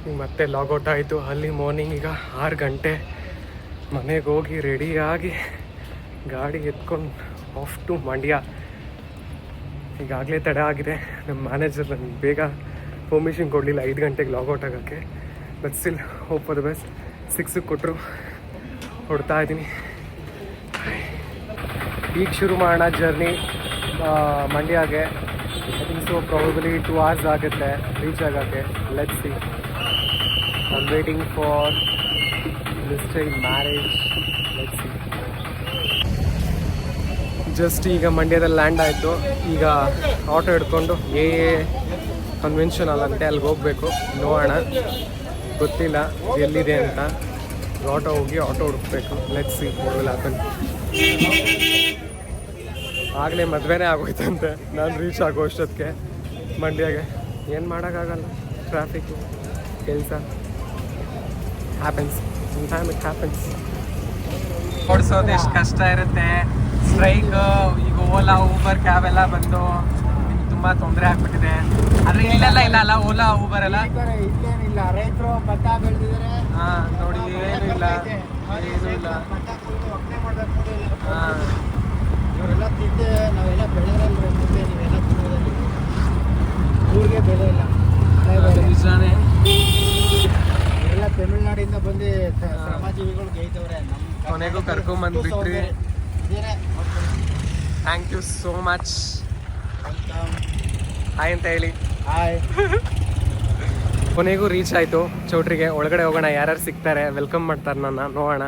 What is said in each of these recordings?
ಈಗ ಮತ್ತೆ ಲಾಗೌಟ್ ಆಯಿತು. ಅಲ್ಲಿ ಮಾರ್ನಿಂಗ್ ಈಗ 6 ಗಂಟೆ. ಮನೆಗೆ ಹೋಗಿ ರೆಡಿಯಾಗಿ ಗಾಡಿ ಎತ್ಕೊಂಡು ಆಫ್ ಟು ಮಂಡ್ಯ. ಈಗಾಗಲೇ ತಡ ಆಗಿದೆ. ನಮ್ಮ ಮ್ಯಾನೇಜರ್ ನನಗೆ ಬೇಗ ಪರ್ಮಿಷನ್ ಕೊಡಲಿಲ್ಲ 5 ಗಂಟೆಗೆ ಲಾಗೌಟ್ ಆಗೋಕ್ಕೆ. But still hope for the best. 6ಗೆ ಕೊಟ್ಟರು, ಹೊಡ್ತಾ ಇದ್ದೀನಿ. ಈಗ ಶುರು ಮಾಡೋಣ ಜರ್ನಿ ಮಂಡ್ಯಗೆ. I think so probably 2 hours ಆಗುತ್ತೆ ರೀಚ್ ಆಗೋಕ್ಕೆ. Let's see. I am waiting for mister marriage. Let's see. Just ಈಗ ಮಂಡ್ಯದಲ್ಲಿ ಲ್ಯಾಂಡ್ ಆಯಿತು. ಈಗ ಆಟೋ ಹಿಡ್ಕೊಂಡು ಕನ್ವೆನ್ಷನ್ ಅಲ್ಲಂತೆ ಅಲ್ಲಿಗೆ ಹೋಗಬೇಕು. ನೋಡೋಣ, ಗೊತ್ತಿಲ್ಲ ಎಲ್ಲಿದೆ ಅಂತ. ಆಟೋ ಹೋಗಿ ಆಟೋ ಹುಡುಕ್ಬೇಕು. Let's see what will happen. ಆಗಲೇ ಮದುವೆನೇ ಆಗೋಯ್ತಂತೆ ನಾನು ರೀಚ್ ಆಗೋ ಅಷ್ಟೊತ್ತಿಗೆ ಮಂಡ್ಯಗೆ. ಏನು ಮಾಡೋಕ್ಕಾಗಲ್ಲ, ಟ್ರಾಫಿಕ್ಕು, ಕೆಲಸ ಹ್ಯಾಪನ್ಸ್. Time it happens. ಓಡಿಸೋದು ಎಷ್ಟು ಕಷ್ಟ ಇರುತ್ತೆ. ಸ್ಟ್ರೈಕ್, ಈಗ ಓಲಾ ಊಬರ್ ಕ್ಯಾಬ್ ಎಲ್ಲ ಬಂದು ತುಂಬ ತೊಂದರೆ ಆಗ್ಬಿಟ್ಟಿದೆ. ಆದರೆ ಇಲ್ಲೆಲ್ಲ ಇಲ್ಲ ಅಲ್ಲ, ಓಲಾ ಊಬರ್ ಎಲ್ಲ ಇಲ್ಲೇನಿಲ್ಲ. ರೈತರು ಭತ್ತ ಬೆಳೆದಿದ್ದಾರೆ. ಹಾಂ ನೋಡಿ, ಏನೂ ಇಲ್ಲ, ಏನೂ ಇಲ್ಲ. ಹಾಂ, ಇವರೆಲ್ಲ ತಿಂದೆ ನಾವೆಲ್ಲ ಬೆಳೆದ್ರಲ್ರಿ ಮುಂದೆ. ನೀವೆಲ್ಲ ತಿನ್ನೋದಲ್ಲಿ ಊರಿಗೆ ಬೆಲೆ ಇಲ್ಲ. ನಿಜಾನೇ. ಎಲ್ಲ ತಮಿಳ್ನಾಡಿಂದ ಬಂದು ಶ್ರಮಜೀವಿಗಳು ಗೈತವ್ರೆ. ನಮ್ಮ ಕೊನೆಗೂ ಕರ್ಕೊಂಬಂದ್ಬಿಟ್ರಿ. Thank you so much. Hi ಅಂತ ಹೇಳಿ. ಹಾಯ್. ಕೊನೆಗೂ ರೀಚ್ ಆಯಿತು ಚೌಟ್ರಿಗೆ. ಒಳಗಡೆ ಹೋಗೋಣ, ಯಾರ್ಯಾರು ಸಿಗ್ತಾರೆ, ವೆಲ್ಕಮ್ ಮಾಡ್ತಾರೆ ನನ್ನ. ನೋಡೋಣ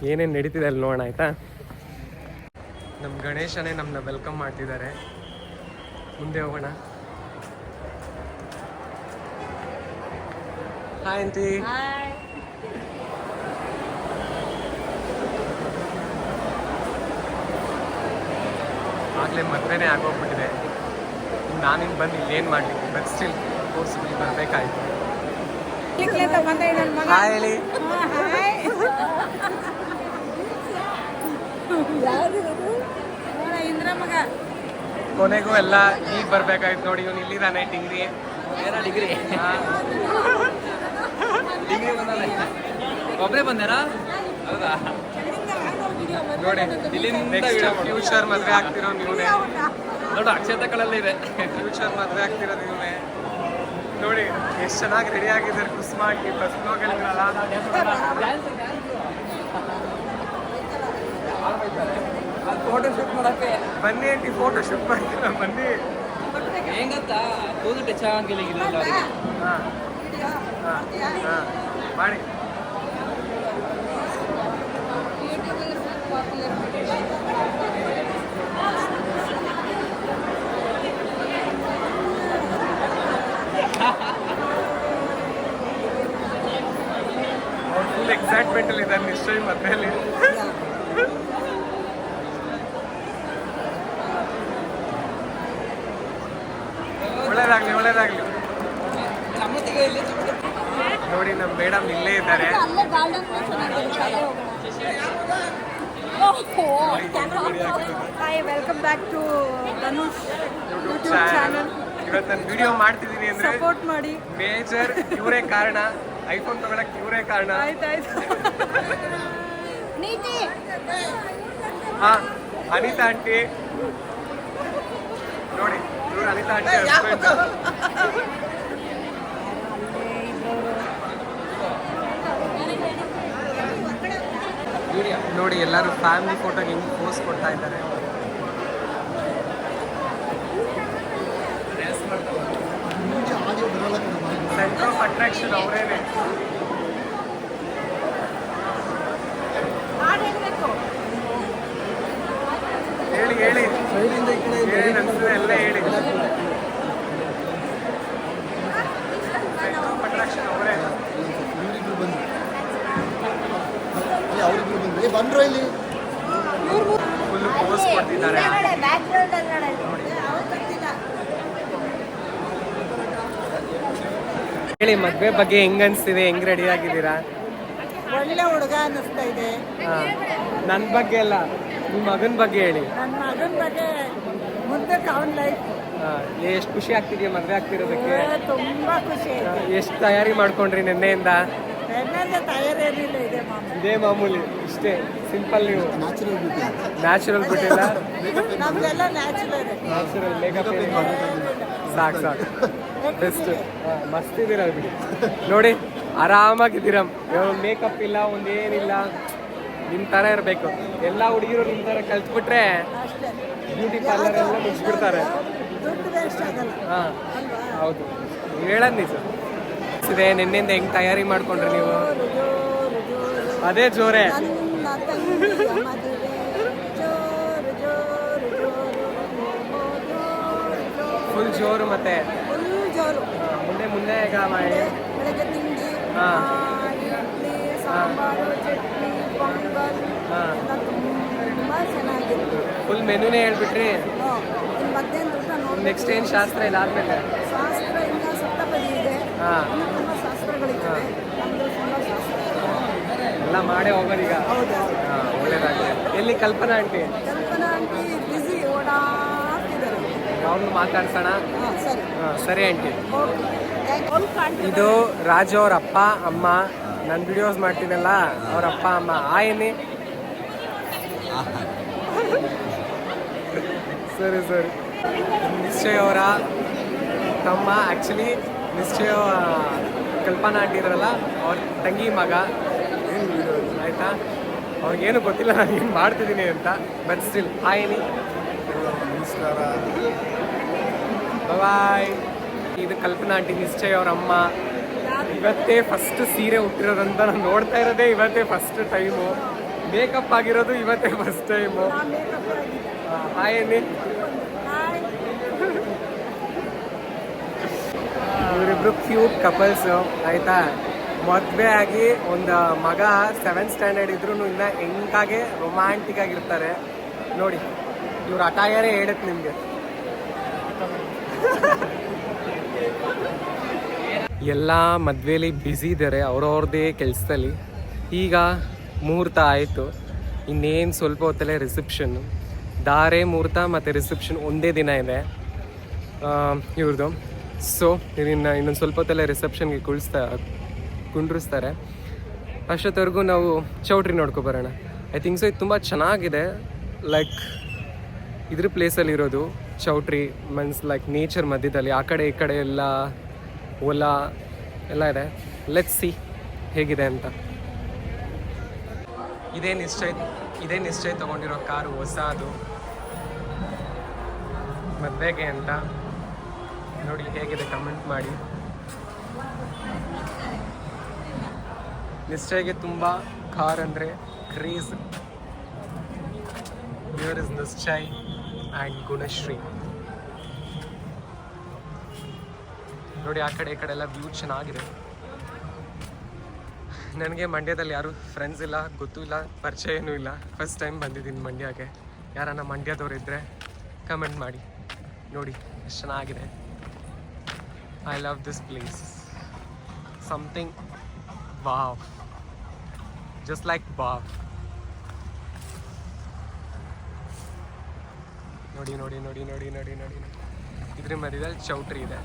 ಏನೇನು ನಡೀತಿದೆ ಅಲ್ಲಿ, ನೋಡೋಣ ಆಯಿತಾ. ನಮ್ಮ ಗಣೇಶನೇ ನಮ್ಮನ್ನ ವೆಲ್ಕಮ್ ಮಾಡ್ತಿದ್ದಾರೆ. ಮುಂದೆ ಹೋಗೋಣ. ಹಾಯ್ ಅಂತಿ. ಆಗಲೇ ಮದುವೆನೇ ಆಗೋಗ್ಬಿಟ್ಟಿದೆ. ನಾನಿನ್ನು ಬಂದು ಇಲ್ಲೇನು ಮಾಡಲಿ. ಬಟ್ ಸ್ಟಿಲ್ ಕೋರ್ಸ್ಗೆ ಬರಬೇಕಾಯ್ತು. ಹಾಯ್ ಹೇಳಿ. ಕೊನೆಗೂ ಎಲ್ಲ ಈಗ ಬರ್ಬೇಕಾಯ್ತು ನೋಡಿ. ಇವನು ಇಲ್ಲಿದ್ದಾನೆ. ಡಿಗ್ರಿ ಡಿಗ್ರಿ ಒಬ್ಬರೇ ಬಂದಾರ. ಹೌದಾ ನೋಡಿ, ಫ್ಯೂಚರ್ ಮದುವೆ ಆಗ್ತಿರೋ ನೀವೇ ನೋಡಿ. ಅಕ್ಷತೆಗಳೆಲ್ಲ ಇದೆ. ಫ್ಯೂಚರ್ ಮದುವೆ ಆಗ್ತಿರೋದು ನೀವೇ ನೋಡಿ. ಎಷ್ಟು ಚೆನ್ನಾಗಿ ರೆಡಿ ಆಗಿದ್ದಾರೆ. ಕುಸ್ಮಾಗಿ ಬಸ್ ಹೋಗಲ್ಲ. ಫೋಟೋ ಶೂಟ್ ಮಾಡಕ್ಕೆ ಬನ್ನಿ ಆಂಟಿ, ಫೋಟೋ ಶೂಟ್ ಮಾಡ್ತೀರ ಬನ್ನಿ. ಹೆಂಗತ್ತಾ ಕೂದಲು ಟಚ್ ಆಗಂಗಿಲ್ಲ ಇಲ್ಲ ಅವರಿಗೆ. ಹಾಂ ಹಾಂ ಹಾಂ ಮಾಡಿ. ಫುಲ್ ಎಕ್ಸೈಟ್ಮೆಂಟಲ್ಲಿ ಇದ್ದಾರೆ ನಿಶ್ಚಯ ಮದುವೆಯಲ್ಲಿ. ಒಳ್ಳೇದಾಗಲಿ, ಒಳ್ಳೇದಾಗಲಿ. ನೋಡಿ, ನಮ್ಮ ಮೇಡಮ್ ಇಲ್ಲೇ ಇದ್ದಾರೆ. Welcome back to Dhanush YouTube channel. ಇವತ್ತು ನಾನು ವಿಡಿಯೋ ಮಾಡ್ತಿದ್ದೀನಿ ಅಂದ್ರೆ ಸಪೋರ್ಟ್ ಮಾಡಿ. ಮೇಜರ್ ಇವರೇ ಕಾರಣ. ಐಫೋನ್ ತಗೊಳಕ್ಕೆ ಇವರೇ ಕಾರಣ. ಆಯ್ತಾಯ್ತು. ನೀತಿ. ಹಾಂ, ಅನಿತಾ ಆಂಟಿ ನೋಡಿ. ಇವರು ಅನಿತಾ ಆಂಟಿ ಹಸ್ಬೆಂಡ್. ನೋಡಿ, ಎಲ್ಲರೂ ಫ್ಯಾಮಿಲಿ ಫೋಟೋಗೆ ಹಿಂಗೆ ಪೋಸ್ ಕೊಡ್ತಾ ಇದ್ದಾರೆ. ಸೆಂಟರ್ ಆಫ್ ಅಟ್ರಾಕ್ಷನ್ ಅವರೇನೆ. ಹೇಳಿ ಹೇಳಿ ಹೇಳಿ ಅನ್ಸುತ್ತೆ ಎಲ್ಲ ಹೇಳಿ. ಸೆಂಟರ್ ಆಫ್ ಅಟ್ರಾಕ್ಷನ್ ಅವರೇ. ಬಂದ್ರು ಇಲ್ಲಿ ಫುಲ್ ಪೋಸ್ ಕೊಡ್ತಿದ್ದಾರೆ. ಹೇಳಿ, ಮದುವೆ ಬಗ್ಗೆ ಹೆಂಗ್ ಅನ್ಸ್ತಿದೆ? ಹೆಂಗ್ ರೆಡಿ ಆಗಿದ್ದೀರಾ? ಒಳ್ಳೆ ಹುಡುಗ ಅನ್ನಿಸ್ತಾ ಇದೆ. ನನ್ನ ಬಗ್ಗೆ ಅಲ್ಲ, ನಿಮ್ಮ ಮಗನ ಬಗ್ಗೆ ಹೇಳಿ. ನನ್ನ ಮಗನ ಬಗ್ಗೆ ಮುಂದೆ ಅವನ ಲೈಫ್ ಎಷ್ಟು ಖುಷಿ ಆಗ್ತಿದೆಯಾ ಮದುವೆ ಆಗ್ತಿರೋದಕ್ಕೆ? ತುಂಬಾ ಖುಷಿ ಆಯ್ತು. ಎಷ್ಟು ತಯಾರಿ ಮಾಡ್ಕೊಂಡ್ರಿ ನಿನ್ನೆಯಿಂದ? ನನ್ನಿಂದ ತಯಾರಿ ಏನಿಲ್ಲ, ಇದೆ ಮಾಮೂಲಿ. ಇದೇ ಮಾಮೂಲಿ, ಇಷ್ಟೇ ಸಿಂಪಲ್. ನೀವು ನ್ಯಾಚುರಲ್ ಬ್ಯೂಟಿ ನ್ಯಾಚುರಲ್ ಬಿಟ್ಟಿಲ್ಲ, ನಮ್ದೆಲ್ಲ ನ್ಯಾಚುರಲ್. ನ್ಯಾಚುರಲ್ ಮೇಕಪ್ ಸಾಕು ಸಾಕು, ಬೆಸ್ಟ್. ಮಸ್ತ್ ಇದ್ದೀರ ಬಿಡಿ. ನೋಡಿ ಆರಾಮಾಗಿದ್ದೀರ, ಮೇಕಪ್ ಇಲ್ಲ, ಒಂದೇನಿಲ್ಲ, ನಿಮ್ಮ ಥರ ಇರಬೇಕು. ಎಲ್ಲ ಹುಡುಗಿರು ನಿಮ್ಮ ಥರ ಕಲ್ತ್ಬಿಟ್ರೆ ಅಷ್ಟೇ. ಬ್ಯೂಟಿ ಪಾರ್ಲರ್ ಎಲ್ಲ ಮುಗಿಸ್ಬಿಡ್ತಾರೆ. ದುಡ್ಡು ವೇಸ್ಟ್ ಆಗಲ್ಲ ಹಾಂ ಅಲ್ವಾ? ಹೌದು, ನೀವು ಹೇಳೋದು ನಿಜ. ಇದೆ ನಿನ್ನೆಯಿಂದ ಹೆಂಗೆ ತಯಾರಿ ಮಾಡ್ಕೊಂಡ್ರಿ ನೀವು? ಜೋರು ಜೋರು ಅದೇ ಜೋರೇ. ನನ್ನ ತಂಗಿಯ ಮದುವೆ ಜೋರು ಜೋರು ಜೋರು ಜೋರು ಫುಲ್ ಜೋರು. ಮತ್ತೆ ಫುಲ್ ಜೋರು. ಮುಂದೆ ಮುಂದೆ ಈಗ ಬೆಳಗ್ಗೆ ತಿಂಡಿ, ಹಾ. ಇಡ್ಲಿ, ಸಾಂಬಾರು, ಚಟ್ನಿ, ಪೊಂಗಲ್ ಹಾಂ, ಎಲ್ಲ ತುಂಬ ಚೆನ್ನಾಗಿತ್ತು. ಫುಲ್ ಮೆನುನೇ ಹೇಳ್ಬಿಟ್ರಿ. ಇನ್ನು ಮತ್ತೇನು ಊಟ ನೋಡಿ. ನೆಕ್ಸ್ಟ್ ಏನು ಶಾಸ್ತ್ರ ಇಲ್ಲ ಆದ್ಮೇಲೆ? ಶಾಸ್ತ್ರ ಇನ್ನ ಸಪ್ತಪದಿ ಇದೆ, ಹಾಂ, ಇನ್ನೂ ತುಂಬ ಶಾಸ್ತ್ರಗಳಿದ್ದಾವೆ. ನಮ್ಮದು ತುಂಬ ಶಾಸ್ತ್ರ. ಎಲ್ಲ ಮಾಡೇ ಹೋಗೋದೀಗ. ಹೌದು ಹೌದು. ಹಾಂ, ಒಳ್ಳೇದಾಗಲಿ. ಎಲ್ಲಿ ಕಲ್ಪನಾ ಆಂಟಿ? ಕಲ್ಪನಾ ಆಂಟಿ ಬ್ಯುಸಿ ಓಡಾಡ್ತಿದ್ದಾರೆ. ಅವ್ರನ್ನ ಮಾತಾಡ್ಸೋಣ. ಹಾಂ ಸರಿ, ಹಾಂ, ಸರಿ ಆಂಟಿ. Okay, thank you. ಇದು ರಾಜು ಅವ್ರ ಅಪ್ಪ ಅಮ್ಮ. ನಾನು ವಿಡಿಯೋಸ್ ಮಾಡ್ತೀನಲ್ಲ, ಅವ್ರ ಅಪ್ಪ ಅಮ್ಮ. ಆಯನಿ. ಸರಿ ಸರಿ. ನಿಶ್ಚಯ ಅವರ ತಮ್ಮ, ಆ್ಯಕ್ಚುಲಿ ನಿಶ್ಚಯ ಕಲ್ಪನಾ ಆಂಟಿ ಇರಲ್ಲ, ಅವ್ರ ತಂಗಿ ಮಗ. ಆಯಿತಾ? ಅವ್ರಿಗೇನು ಗೊತ್ತಿಲ್ಲ ನಾನು ಏನು ಮಾಡ್ತಿದ್ದೀನಿ ಅಂತ, ಬಟ್ ಸ್ಟಿಲ್ ಆಯನಿ. ನಮಸ್ಕಾರ. ಬಾಯ್. ಇದು ಕಲ್ಪನಾ ಆಂಟಿ, ನಿಶ್ಚಯ ಅವ್ರ ಅಮ್ಮ. ಇವತ್ತೇ ಫಸ್ಟ್ ಸೀರೆ ಹುಟ್ಟಿರೋದಂತ ನಾನು ನೋಡ್ತಾ ಇರೋದೇ ಇವತ್ತೇ ಫಸ್ಟ್ ಟೈಮು. ಮೇಕಪ್ ಆಗಿರೋದು ಇವತ್ತೇ ಫಸ್ಟ್ ಟೈಮು. ಆಯನಿ. ಇವರಿಬ್ರು ಕ್ಯೂಟ್ ಕಪಲ್ಸು. ಆಯಿತಾ? ಮದುವೆ ಆಗಿ ಒಂದು ಮಗ 7th ಸ್ಟ್ಯಾಂಡರ್ಡ್ ಇದ್ರೂ ಇನ್ನ ಹೆಂಗಾಗೆ ರೊಮ್ಯಾಂಟಿಕ್ ಆಗಿರ್ತಾರೆ ನೋಡಿ. ಇವ್ರ ಅಟಾಯರೇ ಹೇಳುತ್ತೆ ನಿಮಗೆ. ಎಲ್ಲ ಮದುವೆಲಿ ಬ್ಯುಸಿ ಇದ್ದಾರೆ ಅವ್ರವ್ರದ್ದೇ ಕೆಲಸದಲ್ಲಿ. ಈಗ ಮುಹೂರ್ತ ಆಯಿತು, ಇನ್ನೇನು ಸ್ವಲ್ಪ ಹೊತ್ತಲ್ಲೇ ರಿಸೆಪ್ಷನ್ನು. ಧಾರೆ ಮುಹೂರ್ತ ಮತ್ತು ರಿಸೆಪ್ಷನ್ ಒಂದೇ ದಿನ ಇದೆ ಇವ್ರದ್ದು. ಸೊ ಇನ್ನೊಂದು ಸ್ವಲ್ಪ ಹೊತ್ತಲ್ಲೇ ರಿಸೆಪ್ಷನ್ಗೆ ಕುಂಡ್ರಿಸ್ತಾರೆ. ಅಷ್ಟೊತ್ತವರೆಗೂ ನಾವು ಚೌಟ್ರಿ ನೋಡ್ಕೊಬರೋಣ. ಐ ಥಿಂಕ್ ಸೊ ಇದು ತುಂಬ ಚೆನ್ನಾಗಿದೆ. ಲೈಕ್ ಇದ್ರ ಪ್ಲೇಸಲ್ಲಿ ಇರೋದು ಚೌಟ್ರಿ ಮೀನ್ಸ್ ಲೈಕ್ ನೇಚರ್ ಮಧ್ಯದಲ್ಲಿ. ಆ ಕಡೆ ಈ ಕಡೆ ಎಲ್ಲ ಹೊಲ ಎಲ್ಲ ಇದೆ. ಲೆಟ್ಸ್ ಸಿ ಹೇಗಿದೆ ಅಂತ. ಇದೇ ನಿಶ್ಚಯ ತೊಗೊಂಡಿರೋ ಕಾರು ಹೊಸದು ಮದುವೆಗೆ ಅಂತ. ನೋಡಿ ಹೇಗಿದೆ ಕಮೆಂಟ್ ಮಾಡಿ. ನಿಶ್ಚಯಗೆ ತುಂಬ ಕಾರ್ ಅಂದರೆ craze. Here is Nishchay and Gunashree. ನೋಡಿ ಆ ಕಡೆ ಈ ಕಡೆ ಎಲ್ಲ ವ್ಯೂ ಚೆನ್ನಾಗಿದೆ. ನನಗೆ ಮಂಡ್ಯದಲ್ಲಿ ಯಾರು ಫ್ರೆಂಡ್ಸ್ ಇಲ್ಲ, ಗೊತ್ತೂ ಇಲ್ಲ, ಪರಿಚಯನೂ ಇಲ್ಲ. ಫಸ್ಟ್ ಟೈಮ್ ಬಂದಿದ್ದೀನಿ ಮಂಡ್ಯಕ್ಕೆ. ಯಾರನ್ನ ಮಂಡ್ಯದವ್ರು ಇದ್ದರೆ ಕಮೆಂಟ್ ಮಾಡಿ. ನೋಡಿ ಎಷ್ಟು ಚೆನ್ನಾಗಿದೆ. I love this place. Something wow, just like wow. ನೋಡಿ ನೋಡಿ ನೋಡಿ ನೋಡಿ ನೋಡಿ ನೋಡಿ ಇದ್ರ ಮಧ್ಯದಲ್ಲಿ ಚೌಟ್ರಿ ಇದೆ.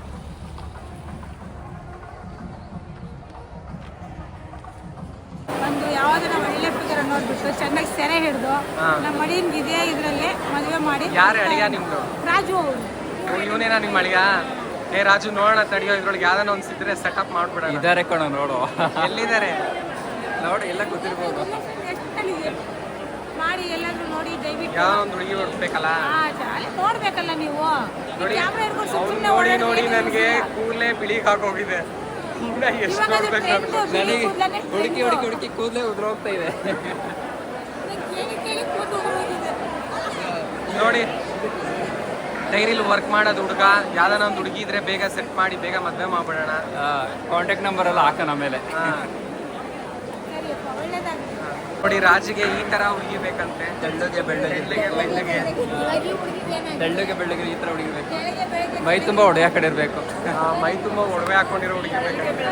ಒಂದು ಯಾವ್ದಾರ ಒಳ್ಳೆ ಫಿಗರ್ ನೋಡ್ಬಿಟ್ಟು ಚೆನ್ನಾಗಿ ಸೆರೆ ಹಿಡಿದು ನಮ್ಮ ಮಡಿಯಿಂದ ಇದೇ ಇದರಲ್ಲಿ ಮದುವೆ ಮಾಡಿ. ಯಾರು ಅಳಿಯ ನಿಮ್ದು? ರಾಜು. ಇವನೇನಾ ನಿಮ್ಮ ಅಳಿಯ? ಏ ರಾಜು, ನೋಡೋಣ ತಡಿಯೋ, ಇದ್ರೊಳಗೆ ಯಾವ್ದಾನ ಒಂದು ಸಿಕ್ಕರೆ ಸೆಟಪ್ ಮಾಡ್ಬಿಡೋಣ. ಇದಾರೆ ಕಣ, ನೋಡು. ಎಲ್ಲಿದ್ದಾರೆ ನೋಡಿ, ಎಲ್ಲ ಗೊತ್ತಿರ್ಬೋದು. ಮಾಡಿ ಎಲ್ಲಾದ್ರೂ ನೋಡಿ ದಯವಿಟ್ಟು. ಯಾವ ಒಂದು ಹುಡುಗಿ ಹುಡ್ಬೇಕಲ್ಲ, ನೋಡ್ಬೇಕಲ್ಲ ನೀವು. ನೋಡಿ ಕ್ಯಾಮ್ರಾ ಹಿಡ್ಕೊಂಡು ಅವ್ನು ಸುಮ್ಮನೆ ನೋಡಿ ಓಡಾಡಿ ನೋಡಿ ಏನು ನನಗೆ ಇಲ್ಲ. ಕೂದಲೇ ಬಿಳಿಗೆ ಹಾಕೋಗಿದೆ. ಇನ್ನ ಎಷ್ಟು ಇವಾಗ ಅದು ನೋಡ್ಬೇಕು trend, ನಾನು? ಬಿಳಿ ನನಗೆ ಕೂದ್ಲನ್ನೇ ಹುಡುಕಿ trend. ಹುಡುಕಿ ಹುಡುಕಿ ಕೂದಲೇ ಉದ್ರೋಗ್ತಾ ಇದೆ. ಕೇಳಿ ಕೇಳಿ ಕೂದಲು ಉದುರೋಗಿದೆ. ನೋಡಿ ಡೈರಿಲಿ ವರ್ಕ್ ಮಾಡೋದು ಹುಡುಗ. ಯಾವ್ದಾನ ಒಂದು ಹುಡುಗಿ ಇದ್ರೆ ಬೇಗ ಸೆಟ್ ಮಾಡಿ ಬೇಗ ಮದುವೆ ಮಾಡ್ಬಿಡೋಣ. ಕಾಂಟ್ಯಾಕ್ಟ್ ನಂಬರ್ ಎಲ್ಲ ಹಾಕೋಣ ಆಮೇಲೆ. ಸರಿಯಪ್ಪ, ಒಳ್ಳೇದಾಗ್ಲಿ. ನೋಡಿ ರಾಜಿಗೆ ಈ ತರ ಹುಡುಗಿ ಬೇಕಂತೆ. ತೆಳ್ಳಗೆ ಬೆಳ್ಳಗೆ ಬೆಳ್ಳಗೆ ತೆಳ್ಳಗೆ ಬೆಳ್ಳಗೆ ಈ ಥರ ಹುಡುಗಿ ಬೇಕು. ಬೆಳಗ್ಗೆ ಬೆಳಗ್ಗೆ ಮೈ ತುಂಬ ಒಡೆಯ ಕಡೆ ಇರಬೇಕು. ಮೈ ತುಂಬ ಒಡವೆ ಹಾಕೊಂಡಿರೋ ಹುಡುಗಿ ಬೇಕಂತೆ.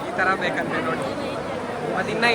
ಈ ತರ ಬೇಕಂತೆ ನೋಡಿ. ಅದಿನ್ನ